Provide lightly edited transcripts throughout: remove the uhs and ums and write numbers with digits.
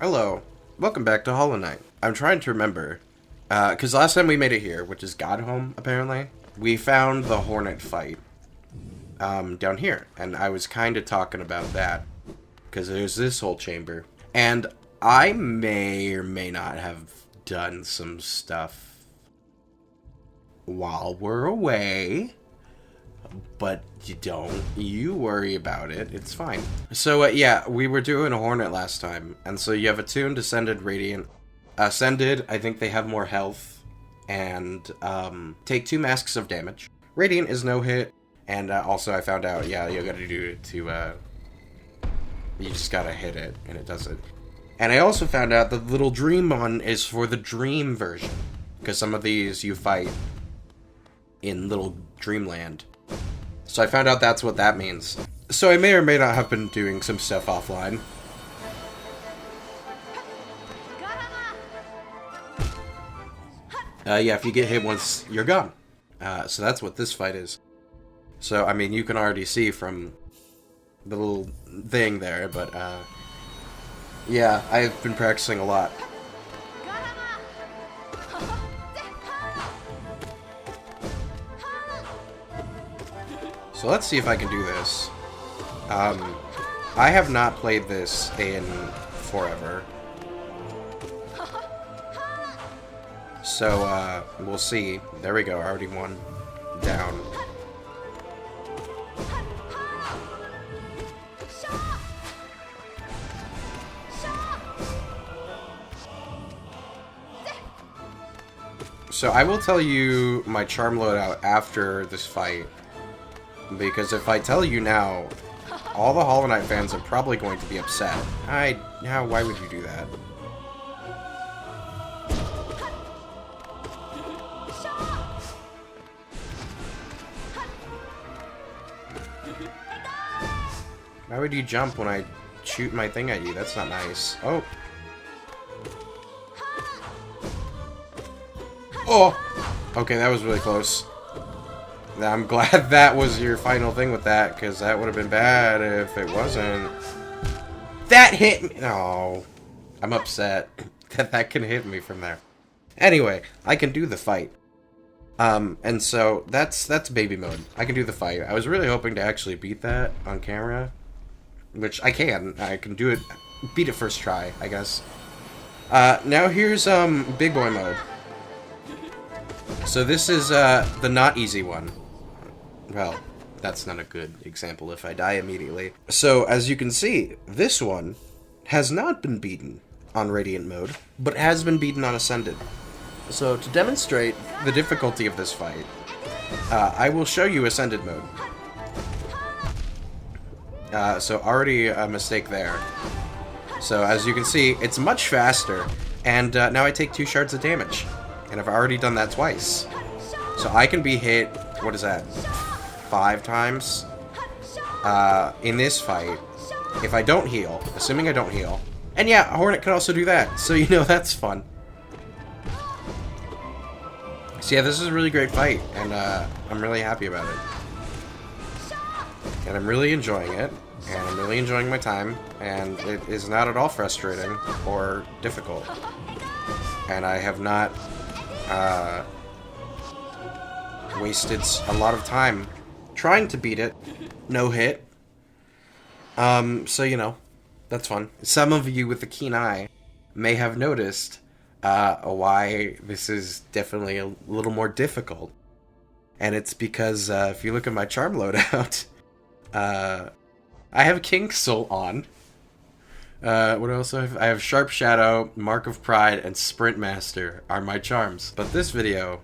Hello. Welcome back to Hollow Knight. I'm trying to remember, because last time we made it here, which is God Home, apparently, we found the Hornet fight, down here. And I was kind of talking about that, because there's this whole chamber. And I may or may not have done some stuff while we're away. But you worry about it. It's fine. So, yeah, we were doing a Hornet last time. And so you have Attuned, Ascended, Radiant. Ascended, I think they have more health. And, take 2 masks of damage. Radiant is no hit. And, also I found out, yeah, you gotta do it to, you just gotta hit it, and it does it. And I also found out that the little dream one is for the dream version. Because some of these you fight in little dreamland. So I found out that's what that means. So I may or may not have been doing some stuff offline. Yeah, if you get hit once, you're gone. So that's what this fight is. So, I mean, you can already see from the little thing there, but, yeah, I've been practicing a lot. So let's see if I can do this. I have not played this in forever. So, we'll see. There we go, already one down. So I will tell you my charm loadout after this fight. Because if I tell you now, all the Hollow Knight fans are probably going to be upset. Why would you do that? Why would you jump when I shoot my thing at you? That's not nice. Oh. Oh! Okay, that was really close. I'm glad that was your final thing with that, because that would have been bad if it wasn't. That hit me! Oh, I'm upset that that can hit me from there. Anyway, I can do the fight. And so, that's baby mode. I can do the fight. I was really hoping to actually beat that on camera, which I can. I can do it, beat it first try, I guess. Now here's, big boy mode. So this is, the not easy one. Well, that's not a good example if I die immediately. So, as you can see, this one has not been beaten on Radiant mode, but has been beaten on Ascended. So, to demonstrate the difficulty of this fight, I will show you Ascended mode. So, already a mistake there. So, as you can see, it's much faster, and now I take 2 shards of damage. And I've already done that twice. So, I can be hit, what is that? 5 times in this fight if I don't heal, assuming I don't heal. And yeah, Hornet can also do that, so you know that's fun. So yeah, this is a really great fight, and I'm really happy about it. And I'm really enjoying it, and I'm really enjoying my time, and it is not at all frustrating or difficult. And I have not wasted a lot of time trying to beat it. No hit. So, you know, that's fun. Some of you with a keen eye may have noticed why this is definitely a little more difficult. And it's because if you look at my charm loadout, I have King Soul on. What else do I have? I have Sharp Shadow, Mark of Pride, and Sprint Master are my charms. But this video,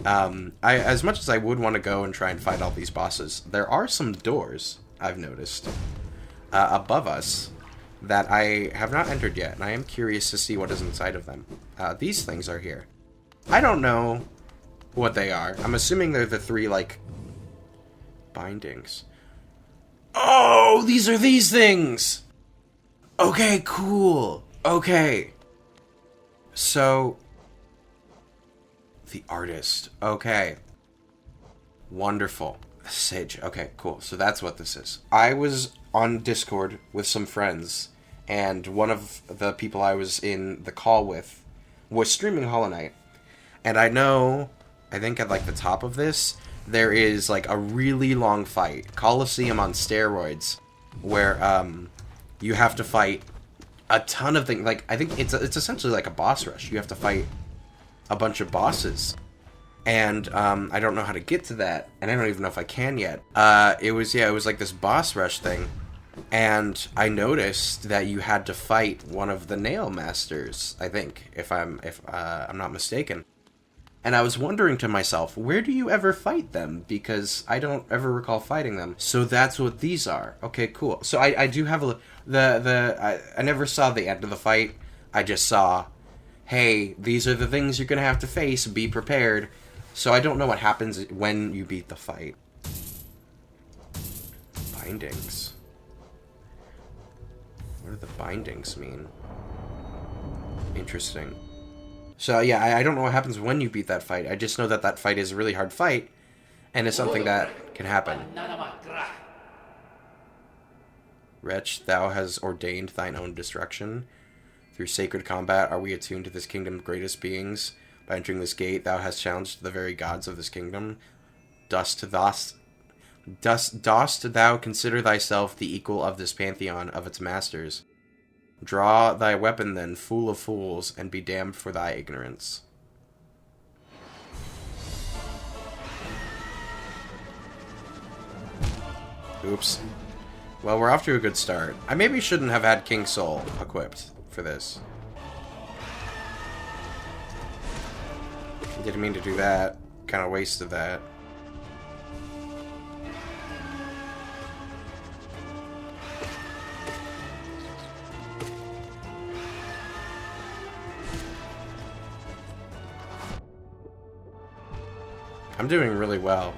as much as I would want to go and try and fight all these bosses, there are some doors, I've noticed, above us that I have not entered yet, and I am curious to see what is inside of them. These things are here. I don't know what they are. I'm assuming they're the 3, like, bindings. Oh, these are these things! Okay, cool. Okay. So, the artist. Okay. Wonderful. Sage. Okay, cool. So that's what this is. I was on Discord with some friends, and one of the people I was in the call with was streaming Hollow Knight. And I think at like the top of this, there is like a really long fight, Colosseum on steroids, where you have to fight a ton of things. Like, I think it's essentially like a boss rush. You have to fight a bunch of bosses. And I don't know how to get to that, and I don't even know if I can yet. It was like this boss rush thing, and I noticed that you had to fight one of the Nail Masters, I think, if I'm not mistaken. And I was wondering to myself, where do you ever fight them? Because I don't ever recall fighting them. So that's what these are. Okay, cool. So I do have I never saw the end of the fight. I just saw, hey, these are the things you're gonna have to face. Be prepared. So I don't know what happens when you beat the fight. Bindings. What do the bindings mean? Interesting. So yeah, I don't know what happens when you beat that fight. I just know that that fight is a really hard fight, and it's something that can happen. Wretch, thou hast ordained thine own destruction. Through sacred combat are we attuned to this kingdom's greatest beings. By entering this gate, thou hast challenged the very gods of this kingdom. Dost thou consider thyself the equal of this pantheon of its masters? Draw thy weapon then, fool of fools, and be damned for thy ignorance. Oops. Well, we're off to a good start. I maybe shouldn't have had King Soul equipped for this. Didn't mean to do that. Kind of wasted that. I'm doing really well.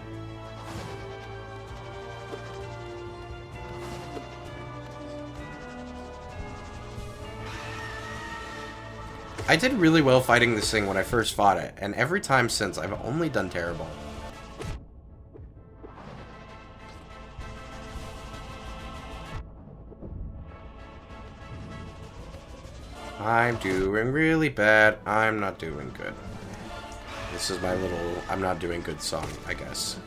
I did really well fighting this thing when I first fought it, and every time since, I've only done terrible. I'm doing really bad. I'm not doing good. This is my little I'm not doing good song, I guess.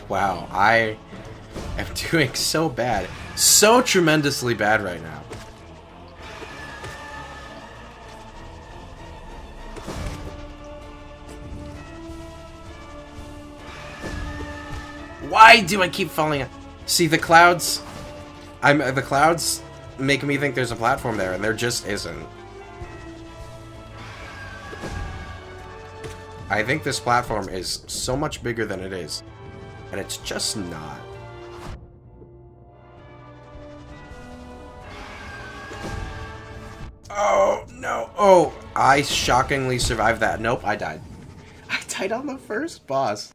Wow, I am doing so bad. So tremendously bad right now. Why do I keep falling out? See, the clouds... the clouds make me think there's a platform there, and there just isn't. I think this platform is so much bigger than it is, and it's just not. Oh, no. Oh, I shockingly survived that. Nope, I died. I died on the first boss.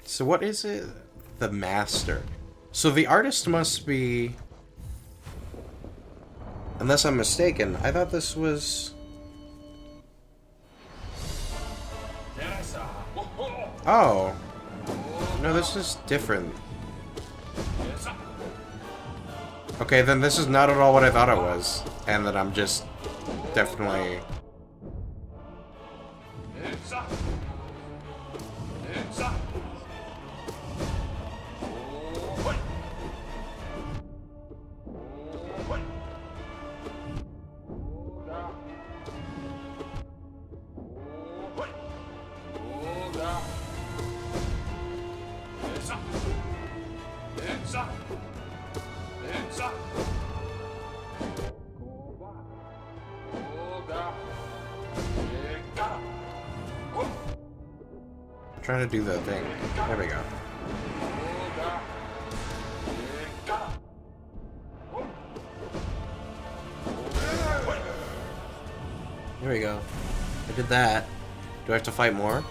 So what is it? The Master. So the artist must be... Unless I'm mistaken, I thought this was... Oh. No, this is different. Okay, then this is not at all what I thought it was. And that I'm just definitely... I'm trying to do the thing. There we go. There we go. I did that. Do I have to fight more?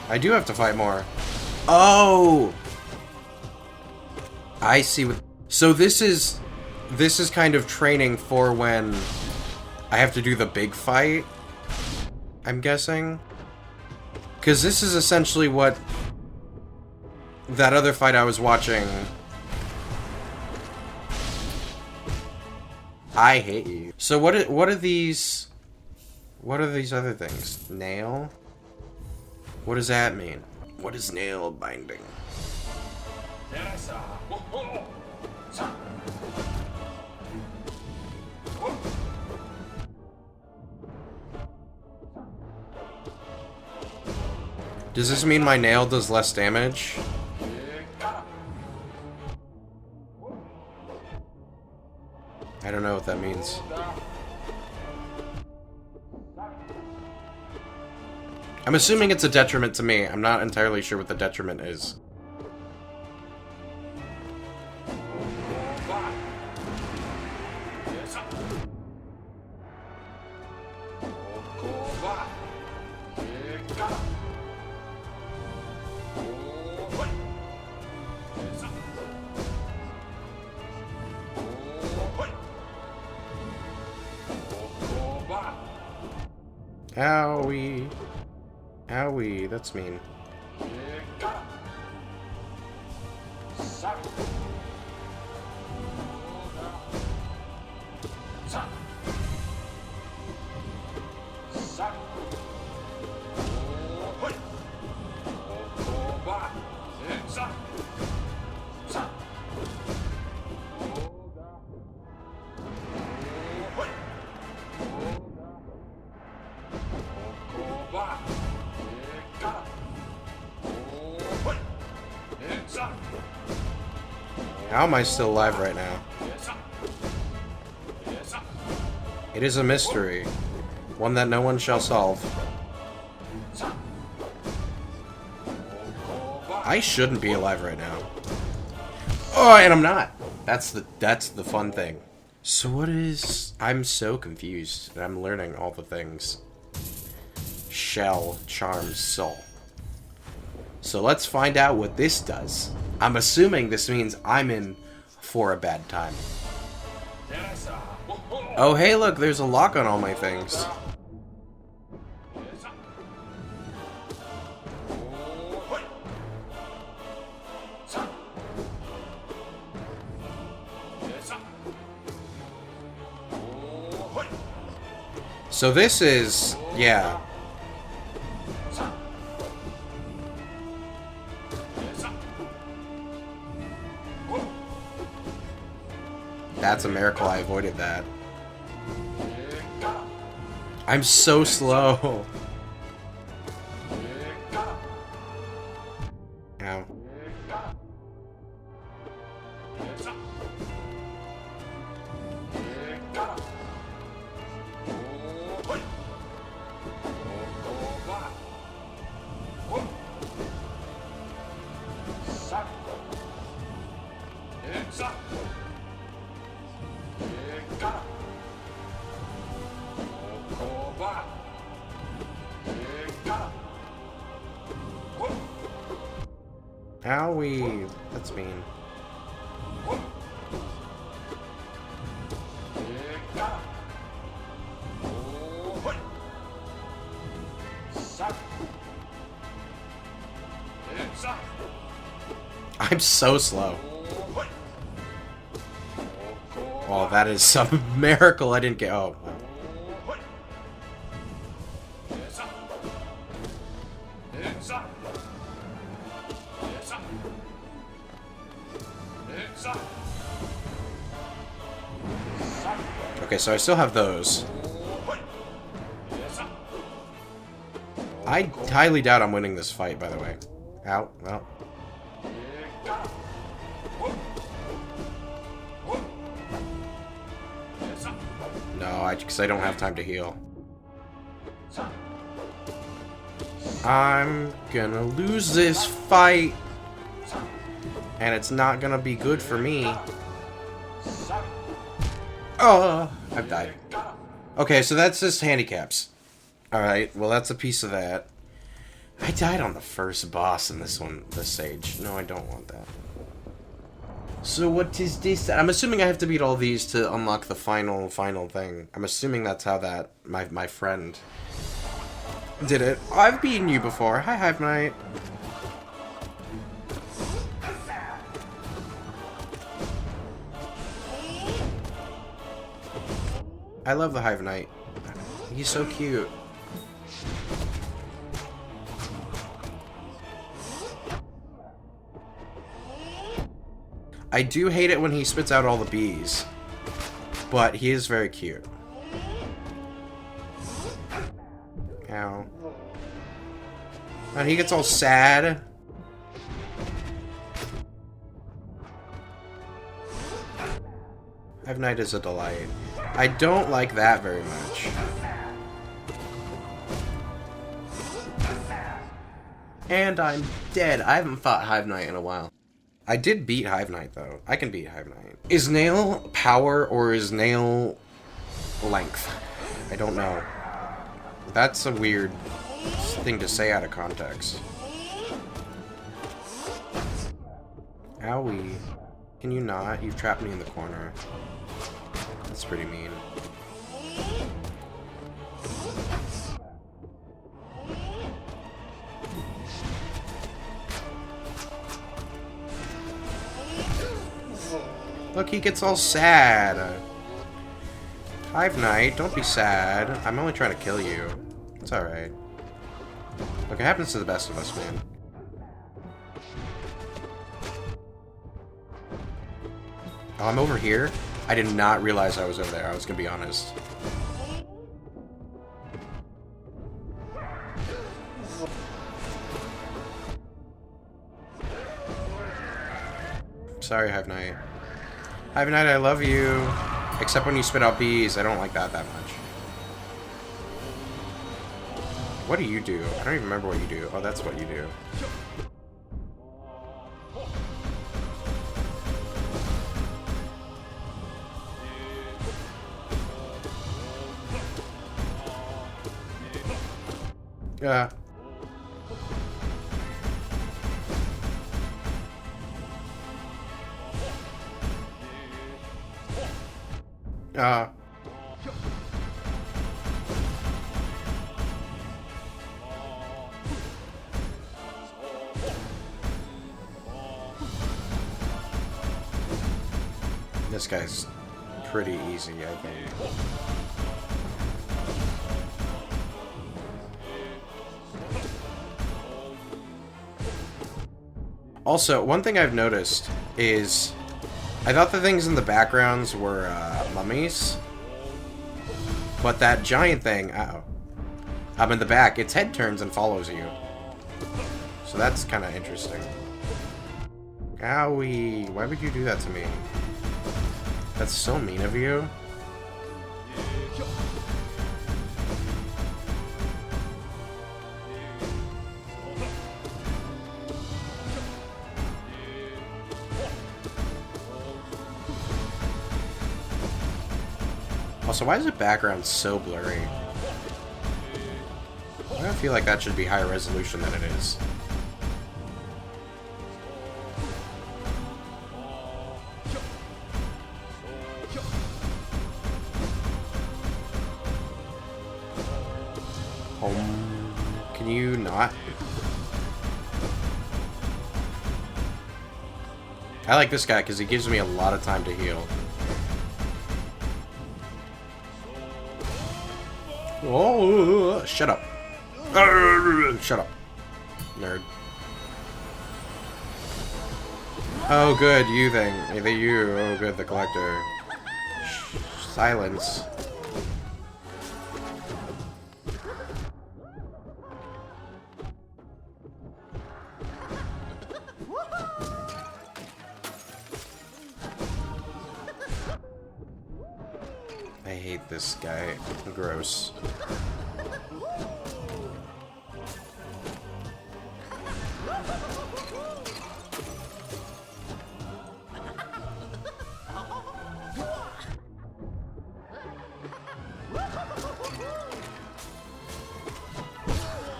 I do have to fight more. Oh! I see what... So this is kind of training for when I have to do the big fight, I'm guessing. Because this is essentially what that other fight I was watching... I hate you. So what are these... What are these other things? Nail? What does that mean? What is nail binding? Does this mean my nail does less damage? I don't know what that means. I'm assuming it's a detriment to me. I'm not entirely sure what the detriment is. Owie. Owie, that's mean. How am I still alive right now? It is a mystery. One that no one shall solve. I shouldn't be alive right now. Oh, and I'm not. That's the fun thing. So what is... I'm so confused. And I'm learning all the things. Shell, charm, soul. So let's find out what this does. I'm assuming this means I'm in for a bad time. Oh, hey, look, there's a lock on all my things. So this is, yeah. That's a miracle I avoided that. I'm so slow. Ow. Owie, that's mean. I'm so slow. Oh, that is some miracle I didn't get. Oh. Okay, so I still have those. I highly doubt I'm winning this fight, by the way. Ow, well. No, because I don't have time to heal. I'm gonna lose this fight. And it's not gonna be good for me. Oh, I've died. Okay, so that's just handicaps. Alright, well that's a piece of that. I died on the first boss in this stage. No, I don't want that. So what is this? I'm assuming I have to beat all these to unlock the final thing. I'm assuming that's how that, my friend did it. I've beaten you before. Hi, Hive Knight. I love the Hive Knight. He's so cute. I do hate it when he spits out all the bees, but he is very cute. Ow. And he gets all sad. Hive Knight is a delight. I don't like that very much. And I'm dead. I haven't fought Hive Knight in a while. I did beat Hive Knight, though. I can beat Hive Knight. Is nail power or is nail length? I don't know. That's a weird thing to say out of context. Owie. Can you not? You've trapped me in the corner. That's pretty mean. Look, he gets all sad. Hive Knight, don't be sad. I'm only trying to kill you. It's alright. Look, it happens to the best of us, man. Oh, I'm over here? I did not realize I was over there, I was gonna be honest. Sorry, Hive Knight. Hive Knight, I love you. Except when you spit out bees, I don't like that much. What do you do? I don't even remember what you do. Oh, that's what you do. Yeah. This guy's pretty easy, I think. Also, one thing I've noticed is I thought the things in the backgrounds were mummies, but that giant thing, in the back, its head turns and follows you. So that's kind of interesting. Owie, why would you do that to me? That's so mean of you. Also, why is the background so blurry? I don't feel like that should be higher resolution than it is. Can you not? I like this guy because he gives me a lot of time to heal. Oh, shut up. Shut up, nerd. Oh, good, you thing. You. Oh, good, the collector. Silence. I hate this guy. Gross.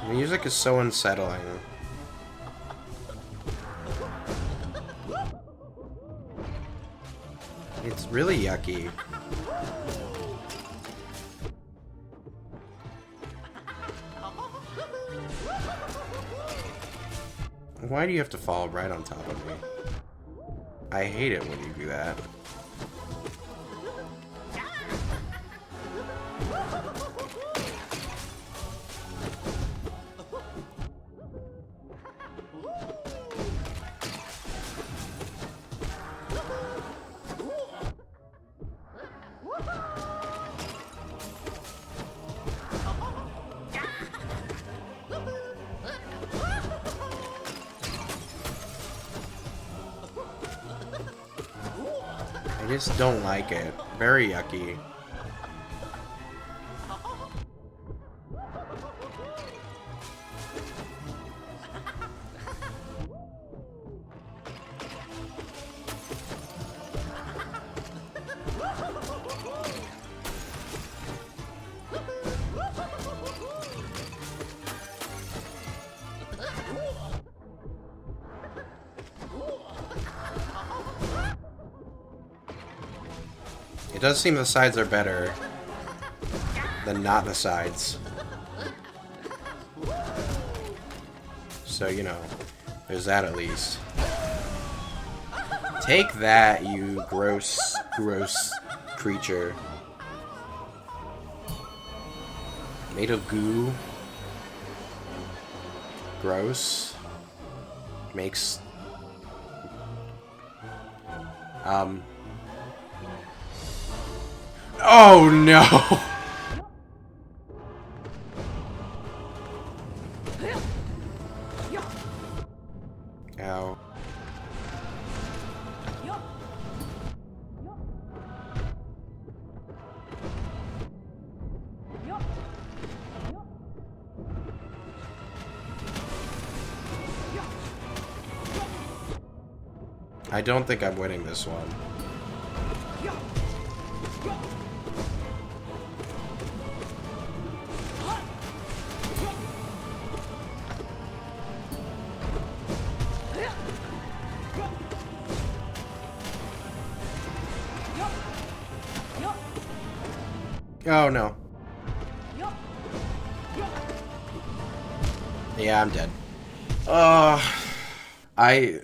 The music is so unsettling. It's really yucky. Why do you have to fall right on top of me? I hate it when you do that. I just don't like it. Very yucky. It does seem the sides are better than not the sides. So, you know, there's that at least. Take that, you gross, gross creature. Made of goo. Gross. Makes... Oh no! Ow. I don't think I'm winning this one. Oh no. Yeah, I'm dead. I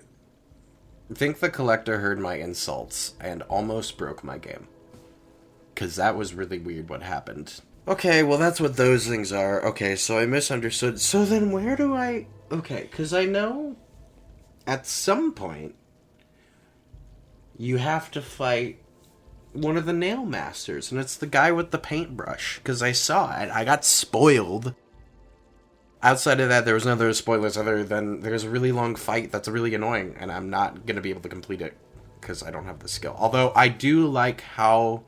think the collector heard my insults and almost broke my game. 'Cause that was really weird what happened. Okay, well that's what those things are. Okay, so I misunderstood. So then where do I... Okay, 'cause I know at some point you have to fight one of the nail masters, and it's the guy with the paintbrush, because I saw it. I got spoiled. Outside of that, there was no other spoilers other than there's a really long fight that's really annoying, and I'm not going to be able to complete it because I don't have the skill. Although, I do like how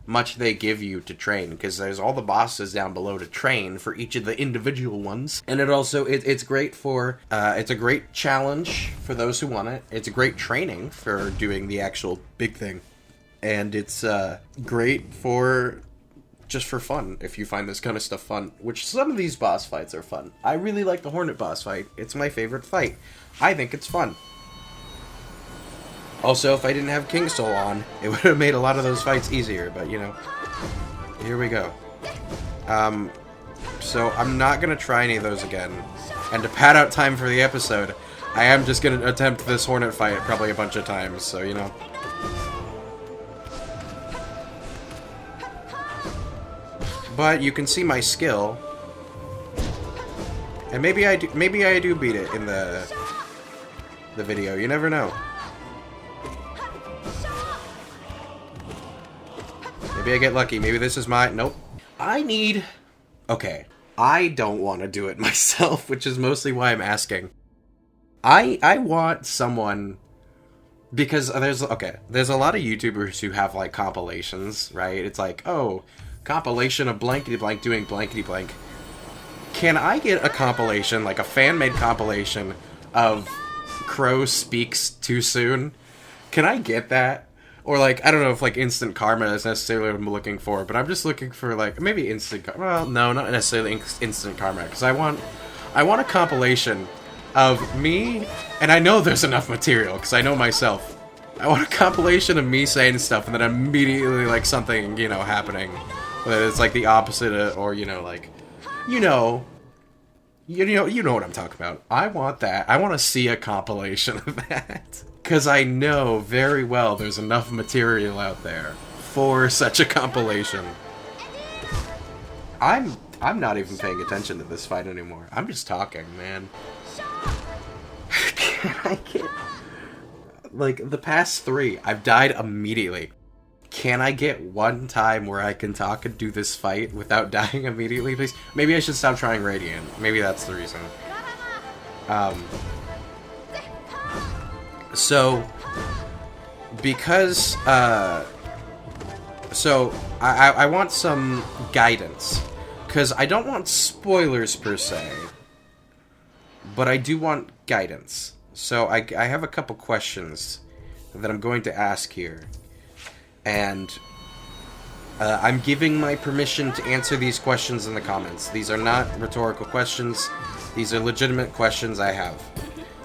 much they give you to train, because there's all the bosses down below to train for each of the individual ones. And it also, it's great for, it's a great challenge for those who want it. It's a great training for doing the actual big thing. And it's great for just for fun, if you find this kind of stuff fun, which some of these boss fights are fun. I really like the Hornet boss fight. It's my favorite fight. I think it's fun. Also, if I didn't have King Soul on, it would have made a lot of those fights easier, but you know, here we go. So I'm not going to try any of those again. And to pad out time for the episode, I am just going to attempt this Hornet fight probably a bunch of times, so you know. But you can see my skill, and maybe I do beat it in the video. You never know. Maybe I get lucky. Maybe this is my... Nope. I need... Okay. I don't want to do it myself, which is mostly why I'm asking. I want someone... Because there's... Okay. There's a lot of YouTubers who have, like, compilations, right? It's like, oh... compilation of blankety blank doing blankety blank. Can I get a compilation, like a fan-made compilation of Crow speaks too soon? Can I get that? Or like, I don't know if like instant karma is necessarily what I'm looking for, but I'm just looking for like, maybe instant karma. Well, no, not necessarily instant karma, because I want a compilation of me, and I know there's enough material, because I know myself. I want a compilation of me saying stuff, and then immediately like something, you know, happening. Whether it's like the opposite, or you know, like, you know what I'm talking about. I want that. I want to see a compilation of that, because I know very well there's enough material out there for such a compilation. I'm not even paying attention to this fight anymore. I'm just talking, man. Can I get... Like, the past 3, I've died immediately. Can I get one time where I can talk and do this fight without dying immediately, please? Maybe I should stop trying Radiant. Maybe that's the reason. So, because, so, I want some guidance. Because I don't want spoilers, per se. But I do want guidance. So, I have a couple questions that I'm going to ask here. And I'm giving my permission to answer these questions in the comments. These are not rhetorical questions. These are legitimate questions I have.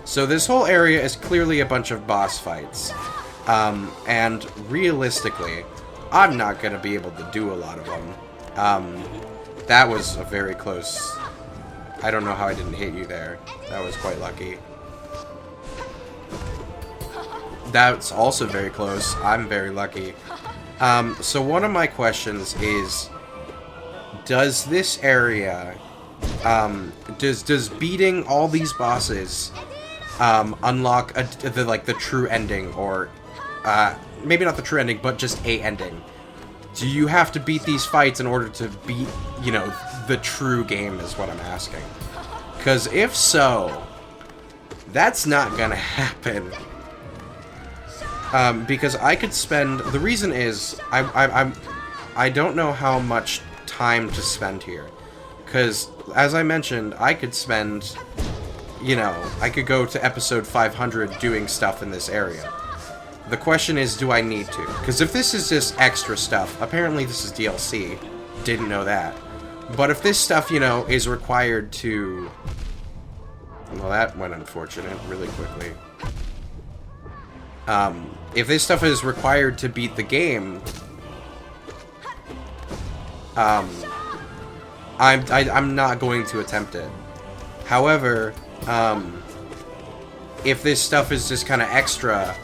So this whole area is clearly a bunch of boss fights. And realistically, I'm not going to be able to do a lot of them. That was a very close... I don't know how I didn't hit you there. That was quite lucky. That's also very close. I'm very lucky. So one of my questions is, does this area, does beating all these bosses, unlock the true ending, or, maybe not the true ending, but just a ending? Do you have to beat these fights in order to beat, you know, the true game is what I'm asking. Because if so, that's not gonna happen. Because I could spend... The reason is, I don't know how much time to spend here. Because, as I mentioned, I could spend... You know, I could go to episode 500 doing stuff in this area. The question is, do I need to? Because if this is just extra stuff, apparently this is DLC. Didn't know that. But if this stuff, you know, is required to... Well, that went unfortunate really quickly. If this stuff is required to beat the game, I'm not going to attempt it. However, if this stuff is just kind of extra,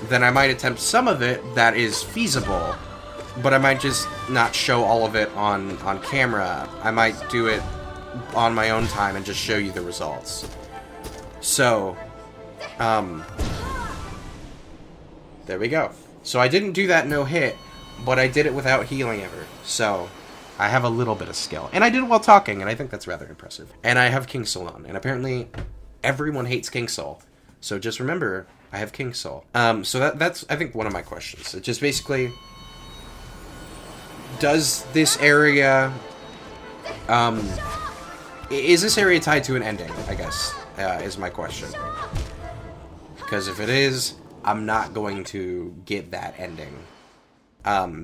then I might attempt some of it that is feasible, but I might just not show all of it on camera. I might do it on my own time and just show you the results. So, there we go. So I didn't do that no hit, but I did it without healing ever. So I have a little bit of skill. And I did it while talking, and I think that's rather impressive. And I have King Soul on, and apparently everyone hates King Soul. So just remember, I have King Soul. So that's, I think, one of my questions. It just basically, does this area, is this area tied to an ending, I guess, is my question. Because if it is, I'm not going to get that ending.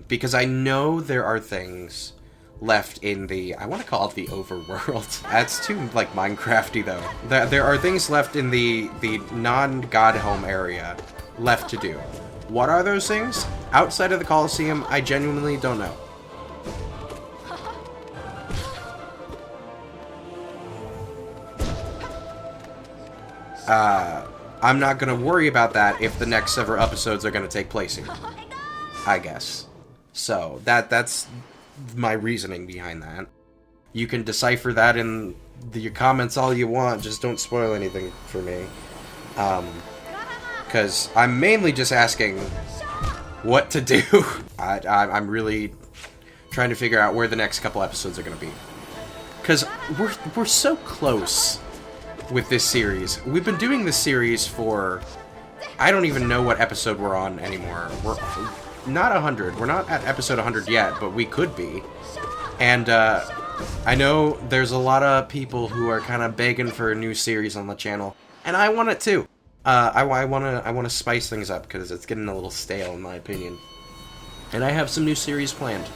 Because I know there are things left in the... I want to call it the overworld. That's too, like, Minecrafty, though. There are things left in the non-God home area left to do. What are those things? Outside of the Colosseum, I genuinely don't know. I'm not going to worry about that if the next several episodes are going to take place here, I guess. So, that's my reasoning behind that. You can decipher that in your comments all you want, just don't spoil anything for me. Because I'm mainly just asking what to do. I'm really trying to figure out where the next couple episodes are going to be. Because we're so close with this series. We've been doing this series for... I don't even know what episode we're on anymore. We're not 100. We're not at episode 100 yet, but we could be. And I know there's a lot of people who are kind of begging for a new series on the channel, and I want it too. I want to spice things up because it's getting a little stale in my opinion. And I have some new series planned.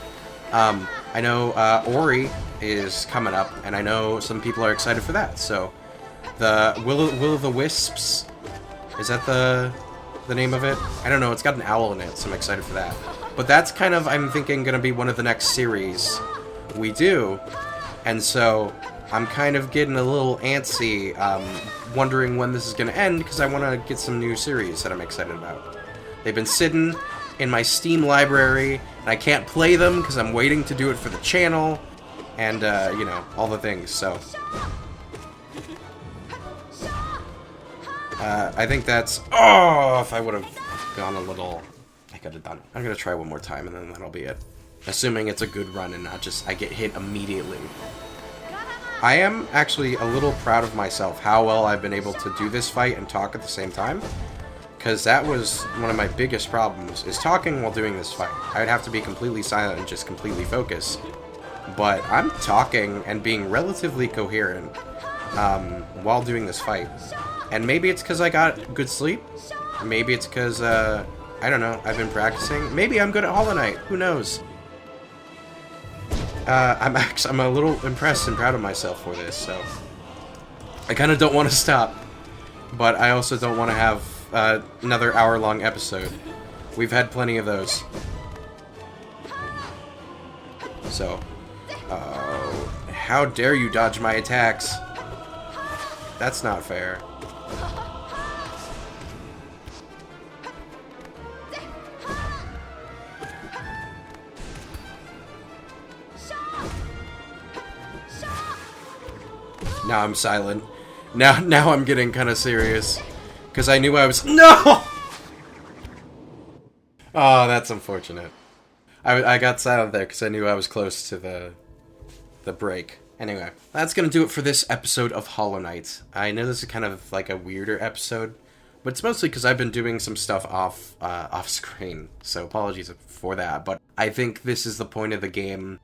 I know Ori is coming up, and I know some people are excited for that. So the Will of the Wisps, is that the name of it? I don't know, it's got an owl in it, so I'm excited for that. But that's kind of, I'm thinking, going to be one of the next series we do. And so I'm kind of getting a little antsy, wondering when this is going to end, because I want to get some new series that I'm excited about. They've been sitting in my Steam library, and I can't play them because I'm waiting to do it for the channel, and, you know, all the things, so... I think that's... Oh, if I would have gone a little... I could have done it. I'm going to try one more time, and then that'll be it. Assuming it's a good run and not just I get hit immediately. I am actually a little proud of myself how well I've been able to do this fight and talk at the same time. Because that was one of my biggest problems, is talking while doing this fight. I would have to be completely silent and just completely focus. But I'm talking and being relatively coherent while doing this fight. And maybe it's because I got good sleep. Maybe it's because, I don't know, I've been practicing. Maybe I'm good at Hollow Knight. Who knows? I'm a little impressed and proud of myself for this, so... I kind of don't want to stop. But I also don't want to have another hour-long episode. We've had plenty of those. So, how dare you dodge my attacks? That's not fair. Now I'm silent. Now I'm getting kind of serious. Because I knew I was... No! Oh, that's unfortunate. I got silent there because I knew I was close to the break. Anyway, that's going to do it for this episode of Hollow Knight. I know this is kind of like a weirder episode, but it's mostly because I've been doing some stuff off screen, so apologies for that. But I think this is the point of the game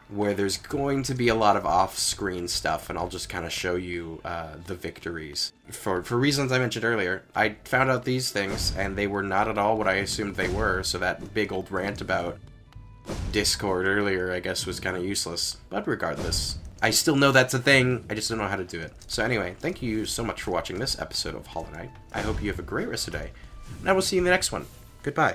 where there's going to be a lot of off-screen stuff, and I'll just kind of show you the victories. For reasons I mentioned earlier, I found out these things, and they were not at all what I assumed they were, so that big old rant about Discord earlier, I guess, was kind of useless. But regardless, I still know that's a thing, I just don't know how to do it. So anyway, thank you so much for watching this episode of Hollow Knight. I hope you have a great rest of the day, and I will see you in the next one. Goodbye.